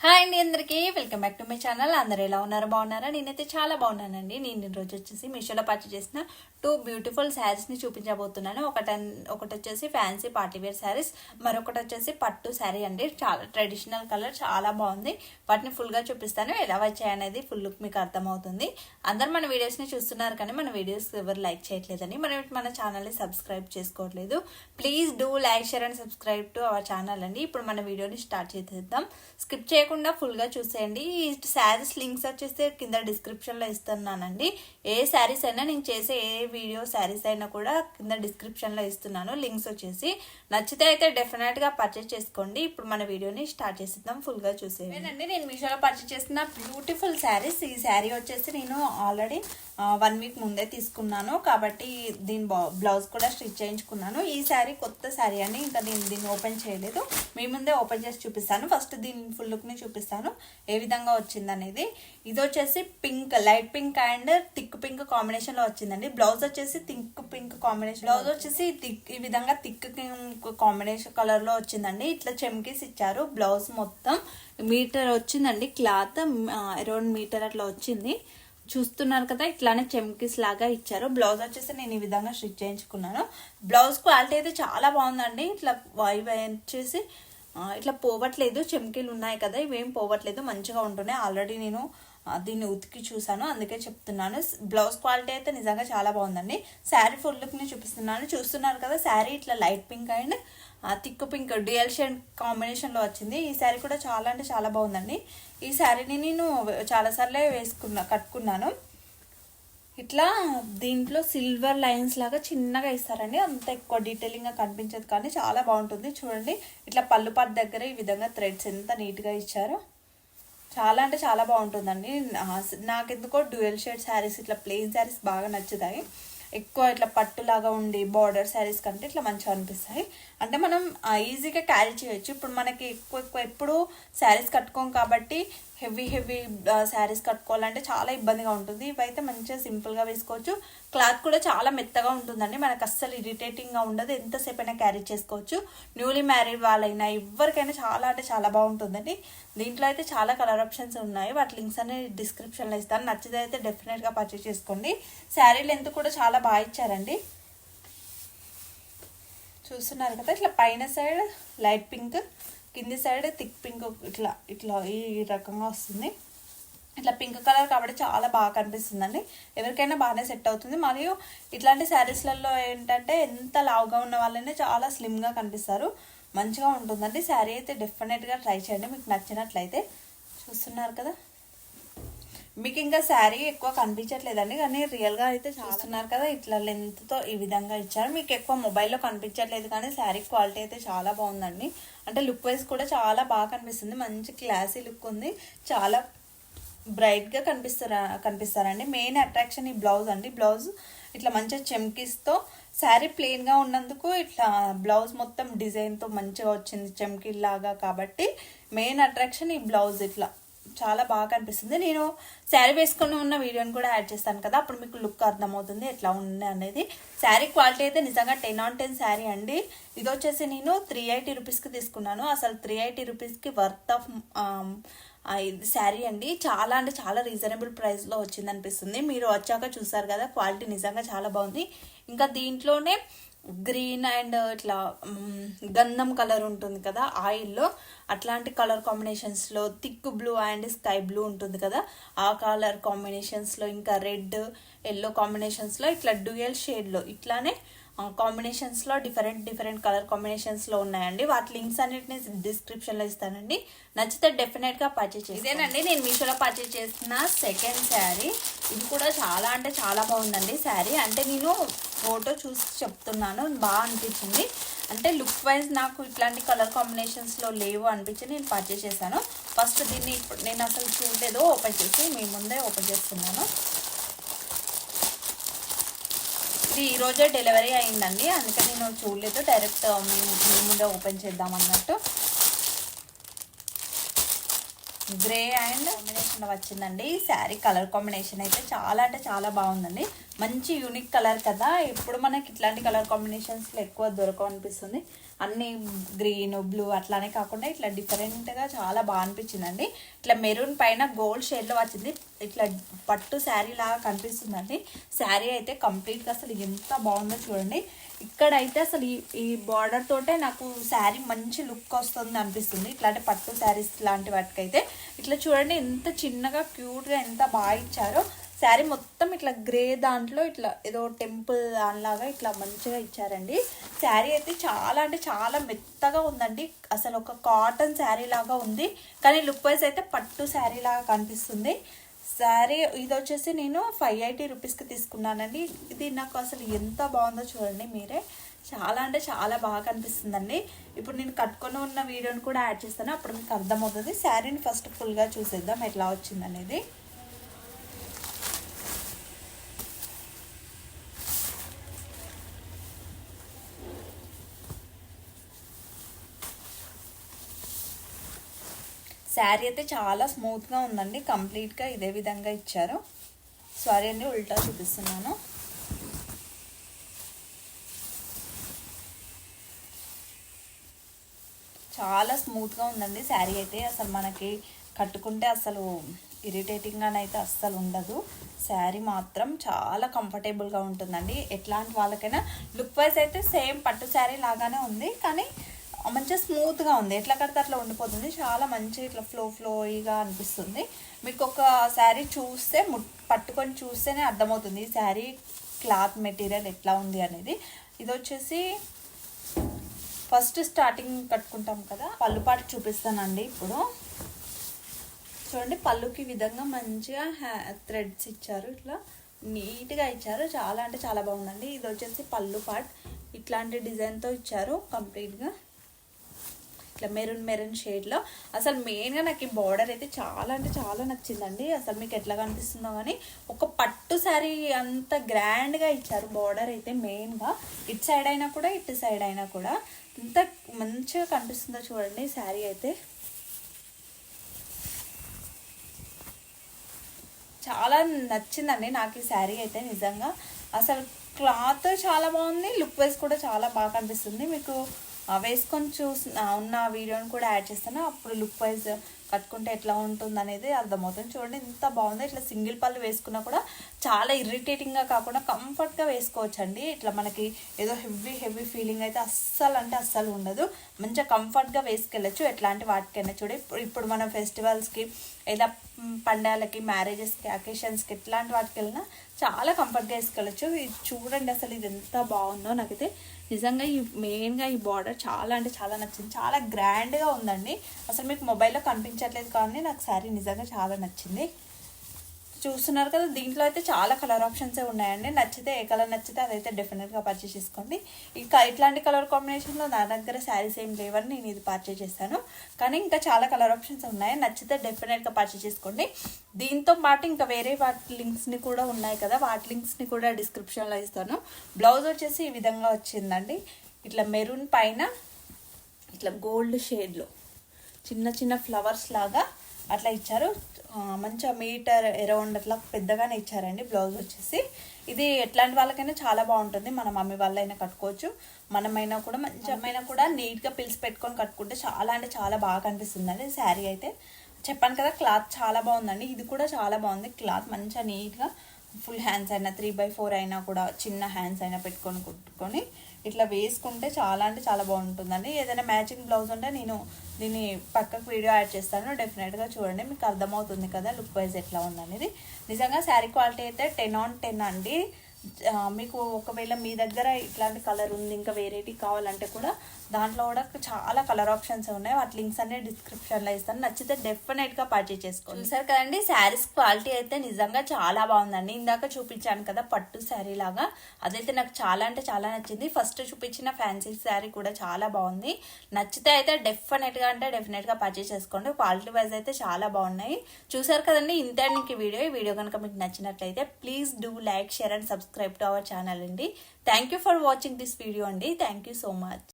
Hi అండి అందరికీ welcome back to my channel. అందరూ ఎలా ఉన్నారు? బాగున్నారా? నేనైతే చాలా బాగున్నానండి. నేను ఈరోజు వచ్చేసి మీషోలో పర్చేస్ చేసిన 2 బ్యూటిఫుల్ శారీస్ని చూపించబోతున్నాను. ఒకటి వచ్చేసి ఫ్యాన్సీ పార్టీవేర్ శారీస్, మరొకటి వచ్చేసి పట్టు శారీ అండి. చాలా ట్రెడిషనల్ కలర్, చాలా బాగుంది. వాటిని ఫుల్గా చూపిస్తాను. ఎలా వచ్చాయి అనేది ఫుల్ లుక్ మీకు అర్థమవుతుంది. అందరు మన వీడియోస్ని చూస్తున్నారు కానీ మన వీడియోస్ ఎవరు లైక్ చేయట్లేదని, మన ఛానల్ని సబ్స్క్రైబ్ చేసుకోవట్లేదు. Please do like, share and subscribe to our channel అండి. ఇప్పుడు మన వీడియోని స్టార్ట్ చేసేద్దాం. స్కిప్ చేయకుండా ఫుల్ గా చూసేయండి. ఈ శారీస్ లింక్స్ వచ్చేసి కింద డిస్క్రిప్షన్ లో ఇస్తున్నానండి. ఏ శారీస్ అయినా, నేను చేసే ఏ వీడియో శారీస్ అయినా కూడా కింద డిస్క్రిప్షన్ లో ఇస్తున్నాను లింక్స్ వచ్చేసి. నచ్చితే అయితే డెఫినెట్ గా పర్చేస్ చేసుకోండి. ఇప్పుడు మన వీడియోని స్టార్ట్ చేసేద్దాం. ఫుల్ గా చూసేయండి. నేను మీషోలో పర్చేస్ చేసిన బ్యూటిఫుల్ శారీస్. ఈ శారీ వచ్చేసి నేను ఆల్రెడీ 1 వీక్ ముందే తీసుకున్నాను కాబట్టి దీని బ్లౌజ్ కూడా స్టిచ్ చేయించుకున్నాను. ఈ శారీ కొత్త శారీ అండి. ఇంకా నేను దీన్ని ఓపెన్ చేయలేదు, మీ ముందే ఓపెన్ చేసి చూపిస్తాను. ఫస్ట్ దీని ఫుల్ లుక్ ని చూపిస్తాను ఏ విధంగా వచ్చింది అనేది. ఇది వచ్చేసి pink, light pink and thick pink combination లో వచ్చిందండి. బ్లౌజ్ వచ్చేసి థిక్ పింక్ కాంబినేషన్, బ్లౌజ్ వచ్చేసి ఈ విధంగా థిక్ పింక్ కాంబినేషన్ కలర్ లో వచ్చిందండి. ఇట్లా చెమ్కీస్ ఇచ్చారు. బ్లౌజ్ మొత్తం మీటర్ వచ్చిందండి. క్లాత్ అరౌండ్ మీటర్ అట్లా వచ్చింది. చూస్తున్నారు కదా, ఇట్లానే చెమ్కీస్ లాగా ఇచ్చారు. బ్లౌజ్ వచ్చేసి నేను ఈ విధంగా స్టిచ్ చేయించుకున్నాను. బ్లౌజ్ క్వాలిటీ అయితే చాలా బాగుందండి. ఇట్లా వచ్చేసి ఇట్లా పోవట్లేదు. చెమ్కీలు ఉన్నాయి కదా, ఇవేం పోవట్లేదు, మంచిగా ఉంటున్నాయి. ఆల్రెడీ నేను దీన్ని ఉతికి చూసాను, అందుకే చెప్తున్నాను. బ్లౌజ్ క్వాలిటీ అయితే నిజంగా చాలా బాగుందండి. శారీ ఫుల్ లుక్ ని చూపిస్తున్నాను. చూస్తున్నారు కదా, శారీ ఇట్లా light pink and thick pink dual shade combination లో వచ్చింది. ఈ శారీ కూడా చాలా అంటే చాలా బాగుందండి. ఈ శారీని నేను చాలాసార్లే కట్టుకున్నాను. ఇట్లా దీంట్లో సిల్వర్ లైన్స్ లాగా చిన్నగా ఇస్తారండి. అంత ఎక్కువ డీటెయిలింగ్ గా కనిపించదు కానీ చాలా బాగుంటుంది. చూడండి, ఇట్లా పళ్ళు పాటు దగ్గర ఈ విధంగా థ్రెడ్స్ ఎంత నీట్ గా ఇచ్చారో. చాలా అంటే చాలా బాగుంటుందండి. నాకెందుకో డ్యూయల్ షేడ్ శారీస్, ఇట్లా ప్లెయిన్ శారీస్ బాగా నచ్చుతాయి. ఎక్కువ ఇట్లా పట్టులాగా ఉండి బార్డర్ శారీస్ కంటే ఇట్లా మంచిగా అనిపిస్తాయి. అంటే మనం ఈజీగా క్యారీ చేయొచ్చు. ఇప్పుడు మనకి ఎక్కువ ఎప్పుడు శారీస్ కట్టుకోం కాబట్టి హెవీ శారీస్ కట్టుకోవాలంటే చాలా ఇబ్బందిగా ఉంటుంది. ఇవైతే మంచిగా సింపుల్గా వేసుకోవచ్చు. క్లాత్ కూడా చాలా మెత్తగా ఉంటుందండి. మనకు అస్సలు ఇరిటేటింగ్గా ఉండదు. ఎంతసేపు అయినా క్యారీ చేసుకోవచ్చు. న్యూలీ మ్యారీడ్ వాళ్ళైనా ఎవరికైనా చాలా అంటే చాలా బాగుంటుందండి. దీంట్లో అయితే చాలా కలర్ ఆప్షన్స్ ఉన్నాయి. వాటి లింక్స్ అన్ని డిస్క్రిప్షన్లో ఇస్తాను. నచ్చితే అయితే డెఫినెట్గా పర్చేస్ చేసుకోండి. శారీ లెంత్ కూడా చాలా బాగా ఇచ్చారండి. చూస్తున్నారు కదా, ఇట్లా పైన సైడ్ లైట్ పింక్, కింది సైడ్ థిక్ పింక్, ఇట్లా ఈ రకంగా వస్తుంది. ఇట్లా పింక్ కలర్ కాబట్టి చాలా బాగా కనిపిస్తుందండి. ఎవరికైనా బాగానే సెట్ అవుతుంది. మరియు ఇట్లాంటి శారీస్లలో ఏంటంటే ఎంత లావుగా ఉన్న వాళ్ళనే చాలా స్లిమ్గా కనిపిస్తారు. మంచిగా ఉంటుందండి. శారీ అయితే డెఫినెట్గా ట్రై చేయండి మీకు నచ్చినట్లయితే. చూస్తున్నారు కదా, మీకు ఇంకా శారీ ఎక్కువ కనిపించట్లేదండి కానీ రియల్గా అయితే చూస్తున్నారు కదా, ఇట్లా లెంత్తో ఈ విధంగా ఇచ్చారు. మీకు ఎక్కువ మొబైల్లో కనిపించట్లేదు కానీ శారీ క్వాలిటీ అయితే చాలా బాగుందండి. అంటే లుక్ వైజ్ కూడా చాలా బాగా కనిపిస్తుంది. మంచి క్లాసీ లుక్ ఉంది. చాలా బ్రైట్గా కనిపిస్తారండి. మెయిన్ అట్రాక్షన్ ఈ బ్లౌజ్ అండి. బ్లౌజ్ ఇట్లా మంచిగా చెమ్కీస్తో, శారీ ప్లెయిన్గా ఉన్నందుకు ఇట్లా బ్లౌజ్ మొత్తం డిజైన్తో మంచిగా వచ్చింది చెమ్కీలాగా. కాబట్టి మెయిన్ అట్రాక్షన్ ఈ బ్లౌజ్. ఇట్లా చాలా బాగా కనిపిస్తుంది. నేను శారీ వేసుకుని ఉన్న వీడియోని కూడా యాడ్ చేస్తాను కదా, అప్పుడు మీకు లుక్ అర్థమవుతుంది ఎట్లా ఉంది అనేది. శారీ క్వాలిటీ అయితే నిజంగా 10/10 శారీ అండి. ఇది వచ్చేసి నేను 380 రూపీస్కి తీసుకున్నాను. అసలు 380 రూపీస్కి వర్త్ ఆఫ్ శారీ అండి. చాలా అంటే చాలా రీజనబుల్ ప్రైస్లో వచ్చింది అనిపిస్తుంది. మీరు వచ్చాక చూసారు కదా, క్వాలిటీ నిజంగా చాలా బాగుంది. ఇంకా దీంట్లోనే గ్రీన్ అండ్ ఇట్లా గంధం కలర్ ఉంటుంది కదా ఆయిల్లో, అట్లాంటి కలర్ కాంబినేషన్స్లో thick blue and sky blue ఉంటుంది కదా, ఆ కలర్ కాంబినేషన్స్లో, ఇంకా రెడ్ ఎల్లో కాంబినేషన్స్లో, ఇట్లా డ్యూయల్ షేడ్లో ఇట్లానే కాంబినేషన్స్లో డిఫరెంట్ కలర్ కాంబినేషన్స్లో ఉన్నాయండి. వాటి లింక్స్ అన్నిటిని డిస్క్రిప్షన్లో ఇస్తానండి. నచ్చితే డెఫినెట్గా పర్చేస్ చేయండి. ఇదేనండి నేను మీషోలో పర్చేస్ చేసిన సెకండ్ శారీ. ఇది కూడా చాలా అంటే చాలా బాగుందండి శారీ. అంటే నేను ఫోటో చూసి చెప్తున్నాను, బాగా అనిపించింది. అంటే లుక్ వైజ్ నాకు ఇట్లాంటి కలర్ కాంబినేషన్స్లో లేవు అనిపించి నేను పర్చేస్ చేశాను. ఫస్ట్ దీన్ని నేను అసలు చూడలేదు, ఓపెన్ చేసి మీ ముందే ఓపెన్ చేస్తున్నాను. ఇది ఈరోజే డెలివరీ అయిందండి, అందుకే నేను చూడలేదు. డైరెక్ట్ మీ ముందే ఓపెన్ చేద్దాం అన్నట్టు. గ్రే అండ్ కాంబినేషన్ వచ్చిందండి. శారీ కలర్ కాంబినేషన్ అయితే చాలా అంటే చాలా బాగుందండి. మంచి యూనిక్ కలర్ కదా, ఇప్పుడు మనకి ఇట్లాంటి కలర్ కాంబినేషన్స్లో ఎక్కువ దొరకవు అనిపిస్తుంది. అన్ని గ్రీన్ బ్లూ అట్లానే కాకుండా ఇట్లా డిఫరెంట్గా చాలా బాగా అనిపించిందండి. ఇట్లా మెరూన్ పైన గోల్డ్ షేడ్లో వచ్చింది. ఇట్లా పట్టు శారీ లాగా కనిపిస్తుందండి. శారీ అయితే కంప్లీట్గా అసలు ఎంత బాగుందో చూడండి. ఇక్కడైతే అసలు ఈ బార్డర్ తోటే నాకు శారీ మంచి లుక్ వస్తుంది అనిపిస్తుంది. ఇట్లాంటి పట్టు శారీస్ లాంటి వాటికైతే ఇట్లా చూడండి ఎంత చిన్నగా క్యూట్గా ఎంత బాగా ఇచ్చారో. శారీ మొత్తం ఇట్లా గ్రే దాంట్లో ఇట్లా ఏదో టెంపుల్ దానిలాగా ఇట్లా మంచిగా ఇచ్చారండి. శారీ అయితే చాలా అంటే చాలా మెత్తగా ఉందండి. అసలు ఒక కాటన్ శారీ లాగా ఉంది, కానీ లుక్ వైజ్ అయితే పట్టు శారీ లాగా కనిపిస్తుంది. శారీ ఇది వచ్చేసి నేను 580 రూపీస్కి తీసుకున్నానండి. ఇది నాకు అసలు ఎంత బాగుందో చూడండి మీరే. చాలా అంటే చాలా బాగా కనిపిస్తుందండి. ఇప్పుడు నేను కట్టుకొని ఉన్న వీడియోని కూడా యాడ్ చేస్తాను, అప్పుడు మీకు అర్థమవుతుంది. శారీని ఫస్ట్ ఫుల్గా చూసేద్దాం ఎట్లా వచ్చిందనేది. శారీ అయితే చాలా స్మూత్గా ఉందండి. కంప్లీట్గా ఇదే విధంగా ఇచ్చారు. సారీ అండి, ఉల్టా చూపిస్తున్నాను. చాలా స్మూత్గా ఉందండి శారీ అయితే. అసలు మనకి కట్టుకుంటే అసలు ఇరిటేటింగ్గానైతే అస్సలు ఉండదు. శారీ మాత్రం చాలా కంఫర్టబుల్గా ఉంటుందండి. ఎట్లాంటి వాళ్ళకైనా లుక్ వైజ్ అయితే సేమ్ పట్టు శారీ లాగానే ఉంది, కానీ మంచిగా స్మూత్గా ఉంది. ఎట్లా కడితే అట్లా ఉండిపోతుంది. చాలా మంచి ఇట్లా ఫ్లోయిగా అనిపిస్తుంది. మీకు ఒక శారీ చూస్తే పట్టుకొని చూస్తేనే అర్థమవుతుంది ఈ శారీ క్లాత్ మెటీరియల్ ఎట్లా ఉంది అనేది. ఇది వచ్చేసి ఫస్ట్ స్టార్టింగ్ కట్టుకుంటాం కదా, పళ్ళు పాటు చూపిస్తానండి. ఇప్పుడు చూడండి, పళ్ళుకి విధంగా మంచిగా థ్రెడ్స్ ఇచ్చారు, ఇట్లా నీట్గా ఇచ్చారు. చాలా అంటే చాలా బాగుందండి. ఇది వచ్చేసి పళ్ళు పార్ట్ ఇట్లాంటి డిజైన్తో ఇచ్చారు కంప్లీట్గా. ఇట్లా మెరూన్ షేడ్లో. అసలు మెయిన్గా నాకు ఈ బార్డర్ అయితే చాలా అంటే చాలా నచ్చిందండి. అసలు మీకు ఎట్లా కనిపిస్తుందో కానీ ఒక పట్టు శారీ అంత గ్రాండ్గా ఇచ్చారు బార్డర్ అయితే. మెయిన్గా ఇటు సైడ్ అయినా కూడా ఇటు సైడ్ అయినా కూడా ఎంత మంచిగా కనిపిస్తుందో చూడండి శారీ అయితే. చాలా నచ్చిందండి నాకు ఈ శారీ అయితే నిజంగా. అసలు క్లాత్ చాలా బాగుంది, లుక్ వైజ్ కూడా చాలా బాగా కనిపిస్తుంది. మీకు వేసుకొని ఉన్న వీడియోని కూడా యాడ్ చేస్తాను, అప్పుడు లుక్ వైజ్ కట్టుకుంటే ఎట్లా ఉంటుంది అనేది అర్థమవుతుంది. చూడండి ఎంత బాగుందో. ఇట్లా సింగిల్ పళ్ళు వేసుకున్నా కూడా చాలా ఇరిటేటింగ్గా కాకుండా కంఫర్ట్గా వేసుకోవచ్చండి. ఇట్లా మనకి ఏదో హెవీ ఫీలింగ్ అయితే అస్సలు అంటే అస్సలు ఉండదు. మంచిగా కంఫర్ట్గా వేసుకెళ్ళచ్చు ఎట్లాంటి వాటికైనా. చూడండి, ఇప్పుడు మనం ఫెస్టివల్స్కి ఇలా పండాలకి మ్యారేజెస్కి అకేషన్స్కి ఎట్లాంటి వాటికి వెళ్ళినా చాలా కంఫర్ట్గా వేసుకెళ్ళచ్చు. ఇది చూడండి అసలు ఇది ఎంత బాగుందో. నాకైతే నిజంగా మెయిన్గా ఈ బార్డర్ చాలా అంటే చాలా నచ్చింది. చాలా గ్రాండ్గా ఉందండి. అసలు మీకు మొబైల్లో కనిపించట్లేదు కానీ నాకు శారీ నిజంగా చాలా నచ్చింది. చూస్తున్నారు కదా, దీంట్లో అయితే చాలా కలర్ ఆప్షన్సే ఉన్నాయండి. నచ్చితే ఏ కలర్ నచ్చితే అదైతే డెఫినెట్గా పర్చేస్ చేసుకోండి. ఇంకా ఇట్లాంటి కలర్ కాంబినేషన్లో నా దగ్గర శారీస్ ఏం లేవని నేను ఇది పర్చేస్ చేస్తాను, కానీ ఇంకా చాలా కలర్ ఆప్షన్స్ ఉన్నాయి. నచ్చితే డెఫినెట్గా పర్చేస్ చేసుకోండి. దీంతో పాటు ఇంకా వేరే వాటి లింక్స్ని కూడా ఉన్నాయి కదా, వాటి లింక్స్ని కూడా డిస్క్రిప్షన్లో ఇస్తాను. బ్లౌజ్ వచ్చేసి ఈ విధంగా వచ్చిందండి. ఇట్లా మెరూన్ పైన ఇట్లా గోల్డ్ షేడ్లో చిన్న ఫ్లవర్స్ లాగా అట్లా ఇచ్చారు. మంచిగా మీటర్ అరౌండ్ అట్లా పెద్దగానే ఇచ్చారండి బ్లౌజ్ వచ్చేసి. ఇది ఎట్లాంటి వాళ్ళకైనా చాలా బాగుంటుంది. మన మమ్మీ వాళ్ళైనా కట్టుకోవచ్చు, మనమైనా కూడా మంచిగా కూడా నీట్గా పిలిచి పెట్టుకొని కట్టుకుంటే చాలా అంటే చాలా బాగా కనిపిస్తుందండి శారీ అయితే. చెప్పాను కదా, క్లాత్ చాలా బాగుందండి. ఇది కూడా చాలా బాగుంది క్లాత్. మంచిగా నీట్గా ఫుల్ హ్యాండ్స్ అయినా 3/4 అయినా కూడా చిన్న హ్యాండ్స్ అయినా పెట్టుకొని కుట్టుకొని ఇట్లా వేసుకుంటే చాలా అంటే చాలా బాగుంటుందండి. ఏదైనా మ్యాచింగ్ బ్లౌజ్ ఉంటే నేను దీన్ని పక్కకు వీడియో యాడ్ చేస్తాను, డెఫినెట్గా చూడండి, మీకు అర్థమవుతుంది కదా లుక్ వైజ్ ఎట్లా ఉందనేది. నిజంగా శారీ క్వాలిటీ అయితే 10 on 10 అండి. మీకు ఒకవేళ మీ దగ్గర ఇట్లాంటి కలర్ ఉంది, ఇంకా వెరైటీ కావాలంటే కూడా దాంట్లో కూడా చాలా కలర్ ఆప్షన్స్ ఉన్నాయి. వాటి లింక్స్ అన్ని డిస్క్రిప్షన్లో ఇస్తాను. నచ్చితే డెఫినెట్గా పర్చేస్ చేసుకోండి. చూసారు కదండి, శారీస్ క్వాలిటీ అయితే నిజంగా చాలా బాగుందండి. ఇందాక చూపించాను కదా పట్టు శారీ లాగా, అదైతే నాకు చాలా అంటే చాలా నచ్చింది. ఫస్ట్ చూపించిన ఫ్యాన్సీ శారీ కూడా చాలా బాగుంది. నచ్చితే అయితే డెఫినెట్గా పర్చేస్ చేసుకోండి. క్వాలిటీ వైజ్ అయితే చాలా బాగున్నాయి. చూసారు కదండి, ఇంతే ఈ వీడియో కనుక మీకు నచ్చినట్లయితే please do like, share and subscribe to our channel అండి. Thank you for watching this video అండి. Thank you so much.